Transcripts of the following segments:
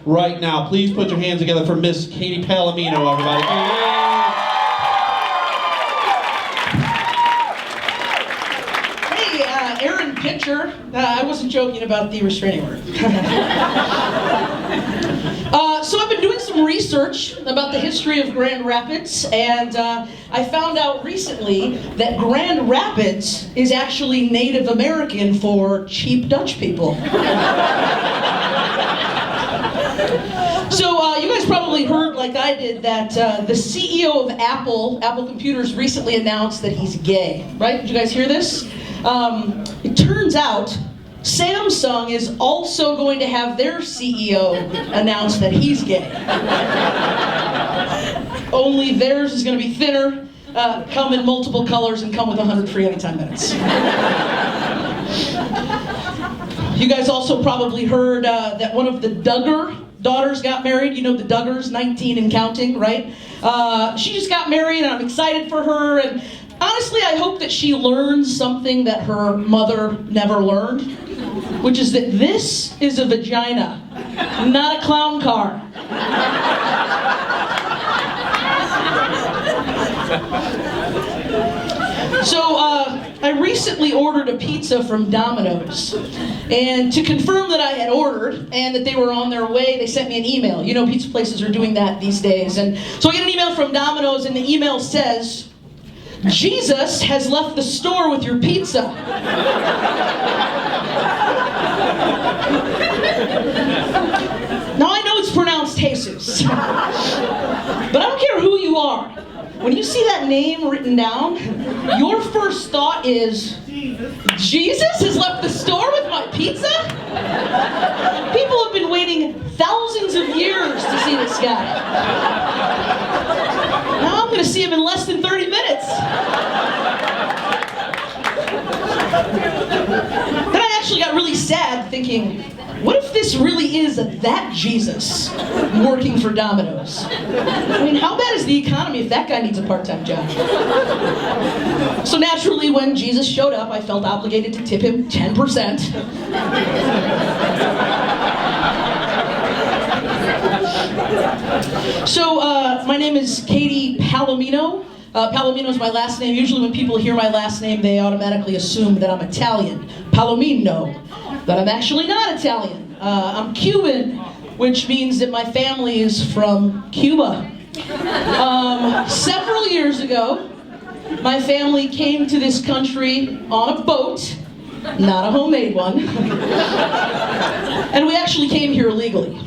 right now. Please put your hands together for Miss Catye Palomino, everybody. Hey, Aaron Pitcher. I wasn't joking about the restraining order. So I've been doing some research about the history of Grand Rapids, and I found out recently that Grand Rapids is actually Native American for cheap Dutch people. So you guys probably heard, like I did, that the CEO of Apple Computers recently announced that he's gay, right? Did you guys hear this? It turns out Samsung is also going to have their CEO announce that he's gay. Only theirs is going to be thinner, come in multiple colors, and come with 100 free anytime minutes. You guys also probably heard that one of the Duggar daughters got married. You know the Duggars, 19 and counting, right? She just got married, and I'm excited for her. And honestly, I hope that she learns something that her mother never learned, which is that this is a vagina, not a clown car. So I recently ordered a pizza from Domino's, and to confirm that I had ordered and that they were on their way, they sent me an email. You know, pizza places are doing that these days. And so I get an email from Domino's, and the email says, "Jesus has left the store with your pizza." Now I know it's pronounced Jesus, but I don't care who you are. When you see that name written down, your first thought is, Jesus has left the store with my pizza? People have been waiting thousands of years to see this guy. Now I'm going to see him in less than 30 minutes. Then I actually got really sad thinking, what if this really is that Jesus working for Domino's? I mean, how bad is the economy if that guy needs a part-time job? So naturally, when Jesus showed up, I felt obligated to tip him 10%. So, my name is Catye Palomino. Palomino is my last name. Usually when people hear my last name, they automatically assume that I'm Italian. Palomino. But I'm actually not Italian. I'm Cuban, which means that my family is from Cuba. Several years ago, my family came to this country on a boat, not a homemade one, and we actually came here illegally.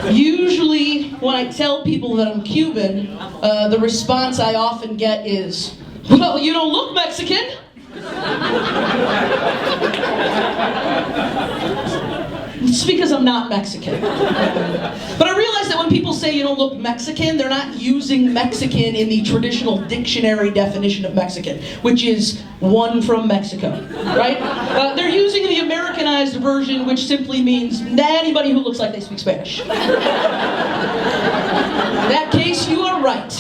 Usually, when I tell people that I'm Cuban, the response I often get is, "Well, you don't look Mexican." It's because I'm not Mexican. But I realize that when people say you don't look Mexican, they're not using Mexican in the traditional dictionary definition of Mexican, which is one from Mexico, right? They're using the Americanized version, which simply means anybody who looks like they speak Spanish. In that case, you are right.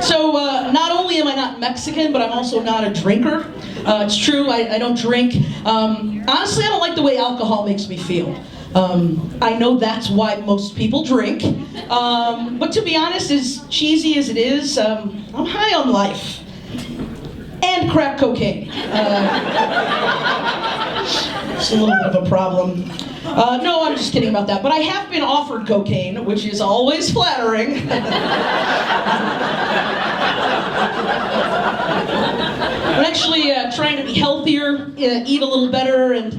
So, not only am I not Mexican, but I'm also not a drinker. It's true, I don't drink. Honestly, I don't like the way alcohol makes me feel. I know that's why most people drink. But to be honest, as cheesy as it is, I'm high on life. And crack cocaine. It's a little bit of a problem. No, I'm just kidding about that. But I have been offered cocaine, which is always flattering. I'm actually trying to be healthier, eat a little better, and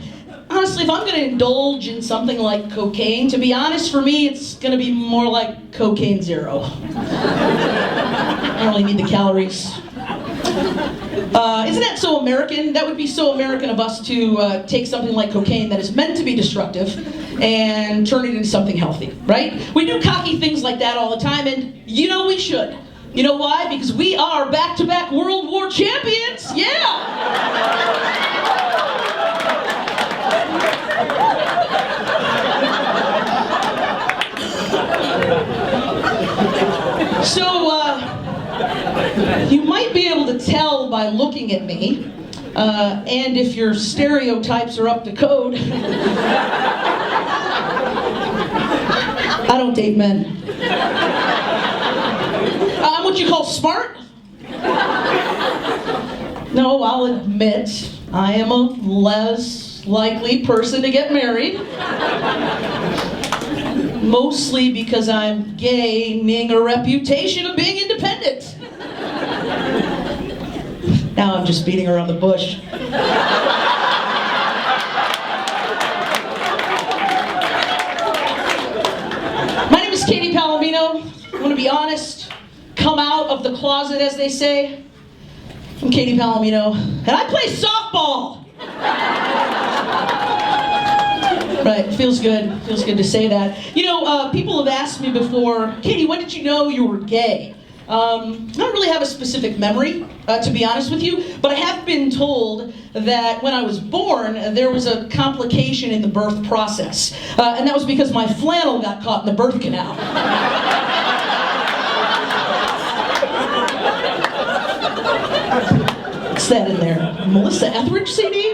honestly, if I'm going to indulge in something like cocaine, to be honest, for me, it's going to be more like cocaine zero. I don't really need the calories. Isn't that so American? That would be so American of us to take something like cocaine that is meant to be destructive and turn it into something healthy, right? We do cocky things like that all the time, and you know we should. You know why? Because we are back-to-back World War champions! Yeah! So, you might be able to tell by looking at me And if your stereotypes are up to code, I don't date men. I'm what you call smart. No, I'll admit, I am a less likely person to get married. Mostly because I'm gaining a reputation of being independent. Now I'm just beating around the bush. My name is Catye Palomino. I'm going to be honest, come out of the closet, as they say. I'm Catye Palomino, and I play softball. Right, feels good. Feels good to say that. You know, people have asked me before, Catye, when did you know you were gay? I don't really have a specific memory, to be honest with you, but I have been told that when I was born, there was a complication in the birth process. And that was because my flannel got caught in the birth canal. What's that in there? Melissa Etheridge CD?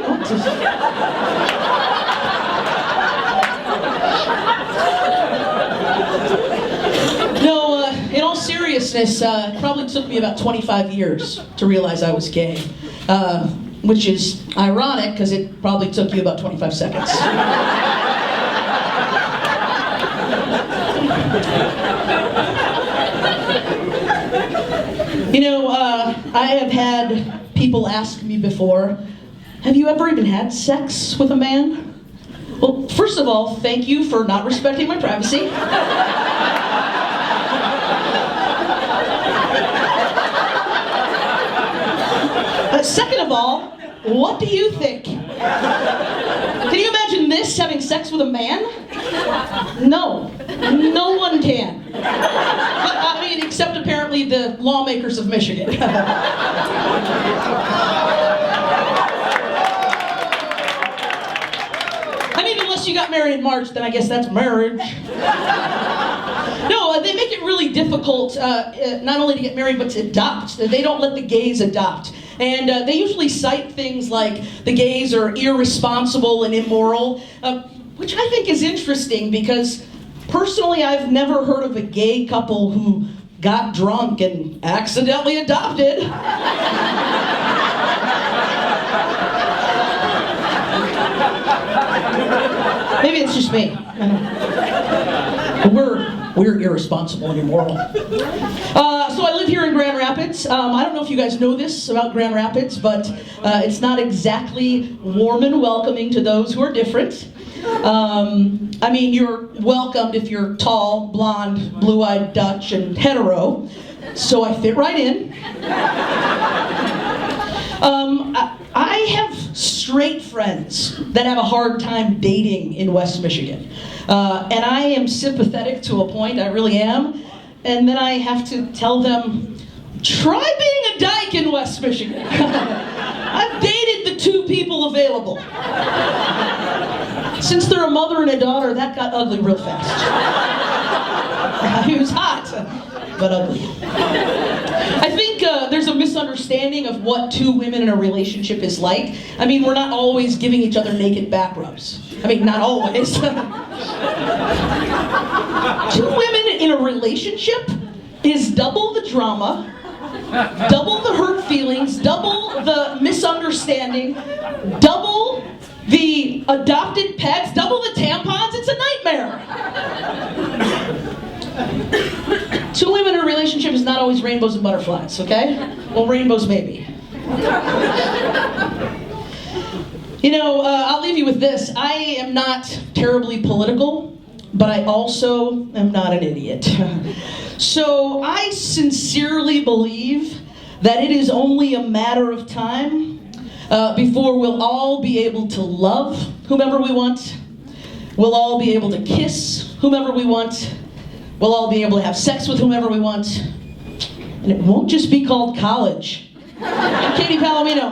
No, in all seriousness, it probably took me about 25 years to realize I was gay. Which is ironic, because it probably took you about 25 seconds. You know, I have had people ask me before, have you ever even had sex with a man? Well, first of all, thank you for not respecting my privacy. Second of all, what do you think? Can you imagine this, having sex with a man? No. No one can. I mean, except apparently the lawmakers of Michigan. I mean, unless you got married in March, then I guess that's marriage. No, they make it really difficult, not only to get married, but to adopt. They don't let the gays adopt. And they usually cite things like the gays are irresponsible and immoral, which I think is interesting because personally I've never heard of a gay couple who got drunk and accidentally adopted. Maybe it's just me. We're irresponsible and immoral. So I live here in Grand Rapids. I don't know if you guys know this about Grand Rapids, but it's not exactly warm and welcoming to those who are different. I mean, you're welcomed if you're tall, blonde, blue-eyed Dutch, and hetero. So I fit right in. I have straight friends that have a hard time dating in West Michigan. And I am sympathetic to a point, I really am. And then I have to tell them, try being a dyke in West Michigan. I've dated the two people available. Since they're a mother and a daughter, that got ugly real fast. He was hot, but ugly. I think there's a misunderstanding of what two women in a relationship is like. I mean, we're not always giving each other naked back rubs. I mean, not always. Two women in a relationship is double the drama, double the hurt feelings, double the misunderstanding, double the adopted pets, double the tampons. It's a nightmare. Two women in a relationship is not always rainbows and butterflies, okay? Well, rainbows maybe. You know, I'll leave you with this. I am not terribly political, but I also am not an idiot. So I sincerely believe that it is only a matter of time before we'll all be able to love whomever we want. We'll all be able to kiss whomever we want. We'll all be able to have sex with whomever we want. And it won't just be called college. I'm Catye Palomino.